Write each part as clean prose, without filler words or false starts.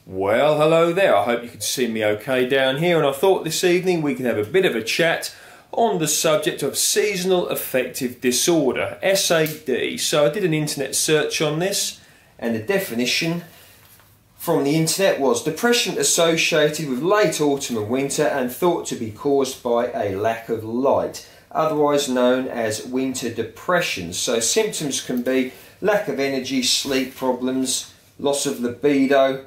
Well, hello there. I hope you can see me okay down here, and I thought this evening we could have a bit of a chat on the subject of Seasonal Affective Disorder, SAD. So I did an internet search on this, and the definition from the internet was depression associated with late autumn and winter and thought to be caused by a lack of light, otherwise known as winter depression. So symptoms can be lack of energy, sleep problems, loss of libido,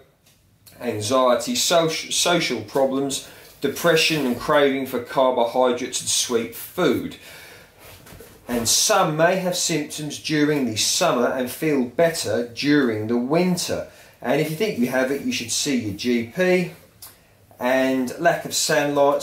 anxiety, social problems, depression and craving for carbohydrates and sweet food. And some may have symptoms during the summer and feel better during the winter. And if you think you have it, you should see your GP. And lack of sunlight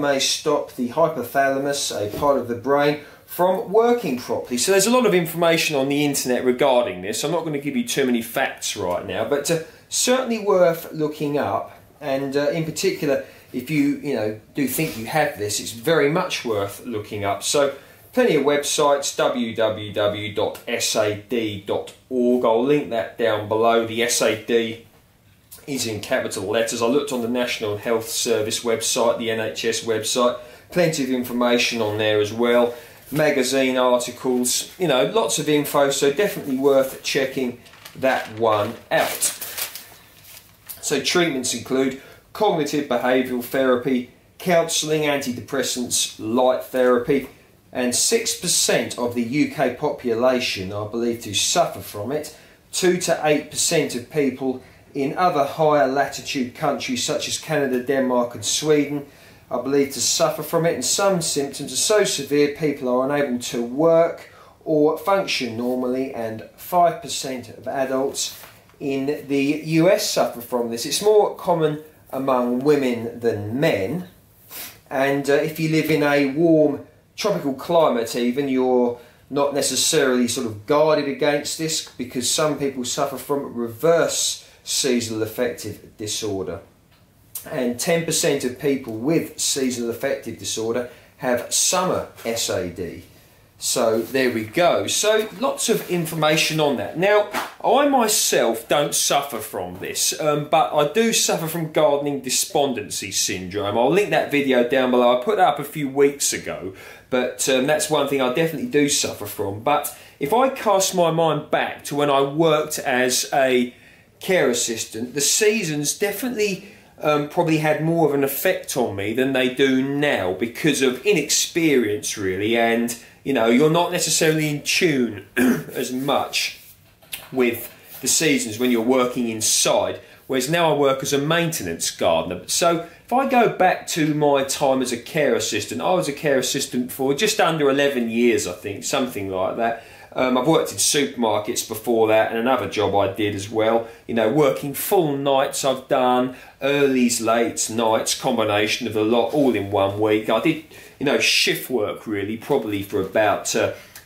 may stop the hypothalamus, a part of the brain, from working properly. So there's a lot of information on the internet regarding this. I'm not going to give you too many facts right now, but certainly worth looking up. And in particular, if you do think you have this, it's very much worth looking up. So plenty of websites, www.sad.org. I'll link that down below. The SAD is in capital letters. I looked on the National Health Service website, the NHS website. Plenty of information on there as well. Magazine articles, lots of info, so definitely worth checking that one out. So treatments include cognitive behavioural therapy, counselling, antidepressants, light therapy, and 6% of the UK population are believed to suffer from it. 2 to 8% of people in other higher latitude countries such as Canada, Denmark and Sweden are believed to suffer from it, and some symptoms are so severe people are unable to work or function normally, and 5% of adults in the US suffer from this. It's more common among women than men, and if you live in a warm tropical climate even, you're not necessarily sort of guarded against this, because some people suffer from reverse seasonal affective disorder. And 10% of people with seasonal affective disorder have summer SAD. So there we go. So lots of information on that. Now, I myself don't suffer from this, but I do suffer from gardening despondency syndrome. I'll link that video down below. I put that up a few weeks ago, but that's one thing I definitely do suffer from. But if I cast my mind back to when I worked as a care assistant, the seasons definitely probably had more of an effect on me than they do now, because of inexperience really, and you're not necessarily in tune as much with the seasons when you're working inside, whereas now I work as a maintenance gardener. So if I go back to my time as a care assistant, I was a care assistant for just under 11 years, I think, something like that. I've worked in supermarkets before that, and another job I did as well. Working full nights I've done, earlys, lates, nights, combination of the lot, all in one week. I did, shift work really, probably for about,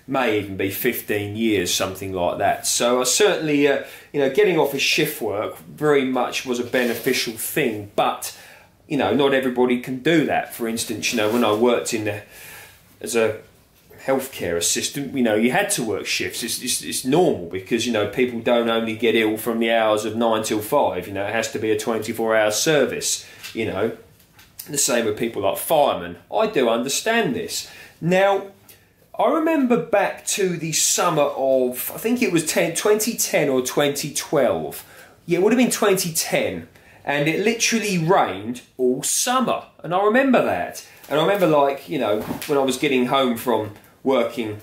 may even be 15 years, something like that. So I certainly, getting off of shift work very much was a beneficial thing, but, not everybody can do that. For instance, when I worked as a healthcare assistant, you had to work shifts. It's normal, because people don't only get ill from the hours of 9 till 5. It has to be a 24-hour service. The same with people like firemen. I do understand this. Now, I remember back to the summer of, I think it was 2010 or 2012. Yeah, it would have been 2010, and it literally rained all summer, and I remember that. And I remember, when I was getting home from working,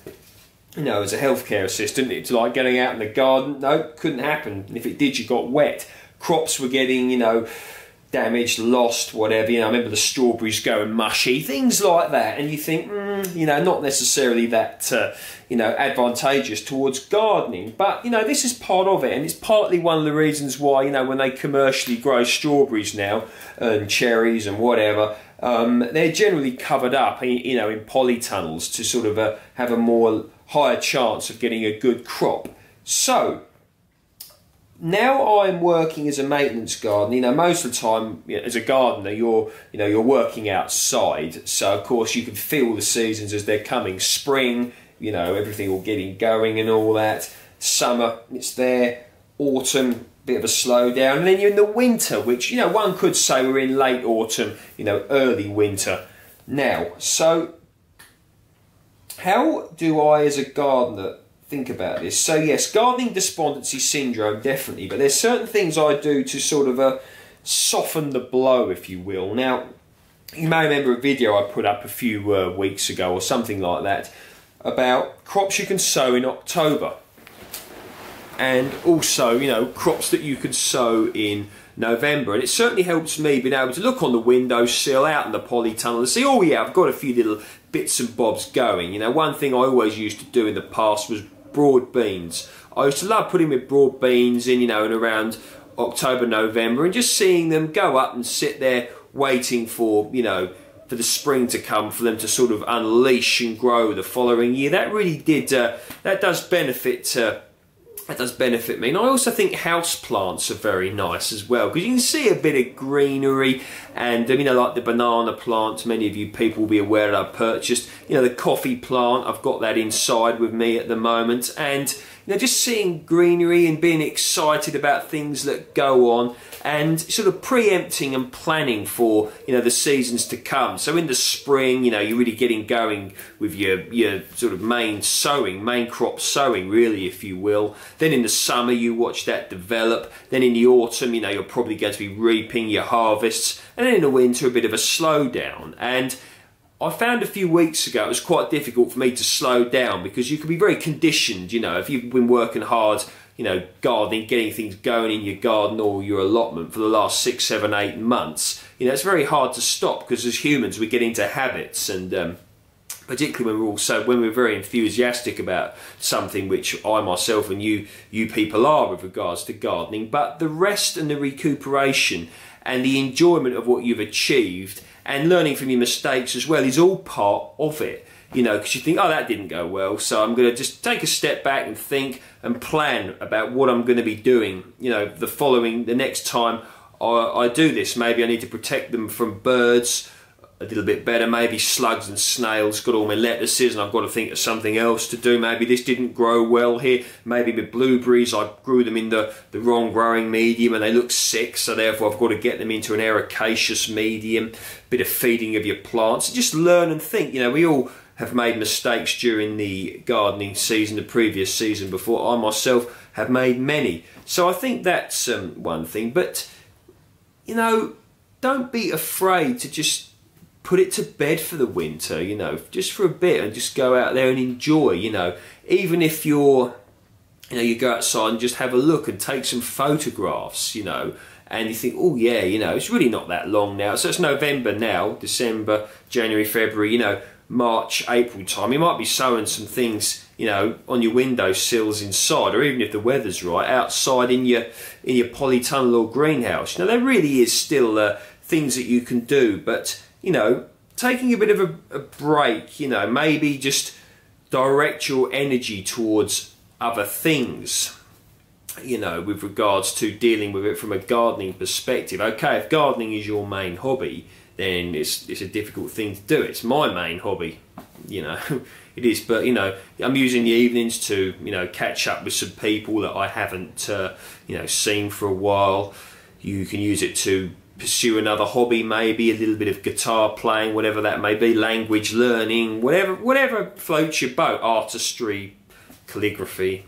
as a healthcare assistant, it's like getting out in the garden. No, couldn't happen. And if it did, you got wet. Crops were getting, damaged, lost, whatever. I remember the strawberries going mushy, things like that. And you think, not necessarily that, advantageous towards gardening. But, this is part of it. And it's partly one of the reasons why, when they commercially grow strawberries now, and cherries and whatever, they're generally covered up, in polytunnels to sort of have a more higher chance of getting a good crop. So now I'm working as a maintenance gardener. Most of the time, as a gardener, you're working outside. So of course you can feel the seasons as they're coming. Spring, everything all getting going and all that. Summer, it's there. Autumn, bit of a slowdown, and then you're in the winter, which, you know, one could say we're in late autumn, you know, early winter now. So how do I as a gardener think about this? So yes, gardening despondency syndrome, definitely, but there's certain things I do to sort of soften the blow, if you will. Now, you may remember a video I put up a few weeks ago or something like that about crops you can sow in October, and also, you know, crops that you can sow in November. And it certainly helps me being able to look on the windowsill out in the polytunnel and see, oh yeah, I've got a few little bits and bobs going. You know, one thing I always used to do in the past was broad beans. I used to love putting my broad beans in, you know, in around October, November, and just seeing them go up and sit there waiting for, you know, for the spring to come, for them to sort of unleash and grow the following year. That really did, that does benefit me. And I also think house plants are very nice as well, because you can see a bit of greenery, and you know, like the banana plant, many of you people will be aware that I've purchased, you know, the coffee plant, I've got that inside with me at the moment, and you know, just seeing greenery and being excited about things that go on, and sort of preempting and planning for, you know, the seasons to come. So in the spring, you know, you're really getting going with your sort of main crop sowing, really, if you will. Then in the summer, you watch that develop. Then in the autumn, you know, you're probably going to be reaping your harvests. And then in the winter, a bit of a slowdown. And I found a few weeks ago it was quite difficult for me to slow down, because you can be very conditioned, you know, if you've been working hard, you know, gardening, getting things going in your garden or your allotment for the last 6, 7, 8 months, you know, it's very hard to stop, because as humans we get into habits, and particularly when we're very enthusiastic about something, which I myself and you people are with regards to gardening. But the rest and the recuperation and the enjoyment of what you've achieved and learning from your mistakes as well is all part of it. You know, because you think, oh, that didn't go well, so I'm going to just take a step back and think and plan about what I'm going to be doing, you know, the next time I do this. Maybe I need to protect them from birds a little bit better, maybe slugs and snails. Got all my lettuces and I've got to think of something else to do. Maybe this didn't grow well here. Maybe with blueberries I grew them in the wrong growing medium and they look sick, so therefore I've got to get them into an ericaceous medium. Bit of feeding of your plants. Just learn and think. You know, we all have made mistakes during the gardening season, the previous season before. I myself have made many. So I think that's one thing. But, you know, don't be afraid to just put it to bed for the winter, you know, just for a bit, and just go out there and enjoy, you know. Even if you go outside and just have a look and take some photographs, you know, and you think, oh yeah, you know, it's really not that long now. So it's November now, December, January, February, you know, March, April time. You might be sowing some things, you know, on your windowsills inside, or even if the weather's right, outside in your polytunnel or greenhouse. You know, there really is still things that you can do, but you know, taking a bit of a break, you know, maybe just direct your energy towards other things, you know, with regards to dealing with it from a gardening perspective. Okay, if gardening is your main hobby, then it's a difficult thing to do. It's my main hobby, you know, it is, but, you know, I'm using the evenings to, you know, catch up with some people that I haven't, you know, seen for a while. You can use it to pursue another hobby, maybe a little bit of guitar playing, whatever that may be, language learning, whatever floats your boat, artistry, calligraphy,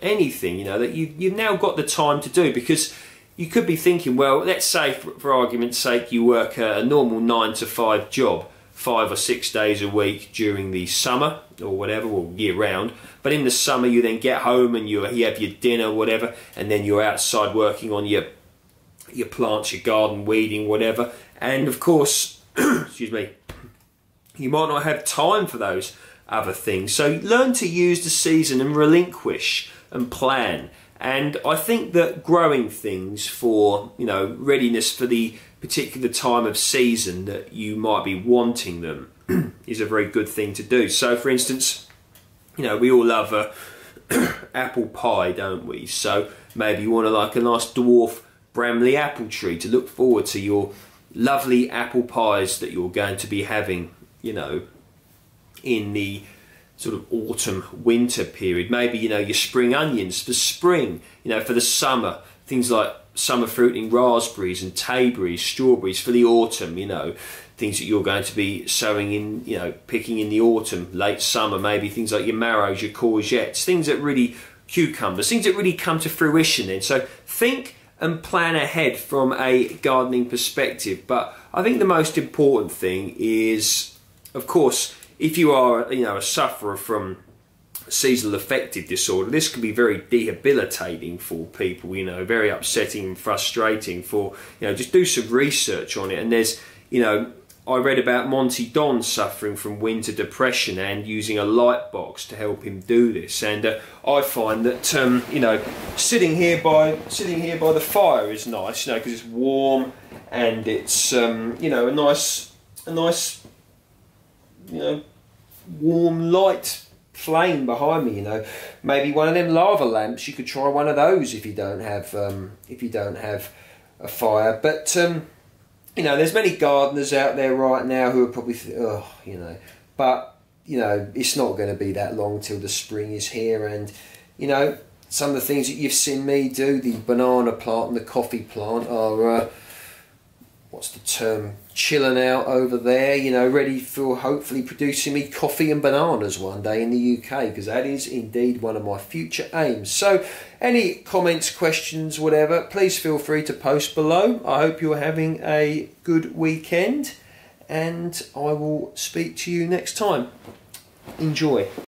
anything, you know, that you've now got the time to do. Because you could be thinking, well, let's say for argument's sake you work a normal 9 to 5 job, 5 or 6 days a week during the summer or whatever, or year round, but in the summer you then get home and you have your dinner, whatever, and then you're outside working on your plants, your garden, weeding, whatever, and of course excuse me, you might not have time for those other things. So learn to use the season and relinquish and plan. And I think that growing things for, you know, readiness for the particular time of season that you might be wanting them is a very good thing to do. So for instance, you know, we all love apple pie, don't we? So maybe you want to like a nice dwarf Bramley apple tree to look forward to your lovely apple pies that you're going to be having, you know, in the sort of autumn winter period. Maybe, you know, your spring onions for spring, you know, for the summer, things like summer fruiting raspberries and tayberries, strawberries for the autumn, you know, things that you're going to be sowing in, you know, picking in the autumn, late summer, maybe things like your marrows, your courgettes, things that really, cucumbers, things that really come to fruition then. So think and plan ahead from a gardening perspective. But I think the most important thing is, of course, if you are, you know, a sufferer from seasonal affective disorder, this can be very debilitating for people, you know, very upsetting and frustrating. For, you know, just do some research on it. And there's, you know, I read about Monty Don suffering from winter depression and using a light box to help him do this. And I find that you know, sitting here by the fire is nice, you know, because it's warm and it's you know, a nice you know, warm light flame behind me. You know, maybe one of them lava lamps. You could try one of those if you don't have a fire. But you know, there's many gardeners out there right now who are probably, oh, you know, but, you know, it's not going to be that long till the spring is here. And, you know, some of the things that you've seen me do, the banana plant and the coffee plant, are, what's the term, chilling out over there, you know, ready for hopefully producing me coffee and bananas one day in the UK, because that is indeed one of my future aims. So any comments, questions, whatever, please feel free to post below. I hope you're having a good weekend, and I will speak to you next time. Enjoy.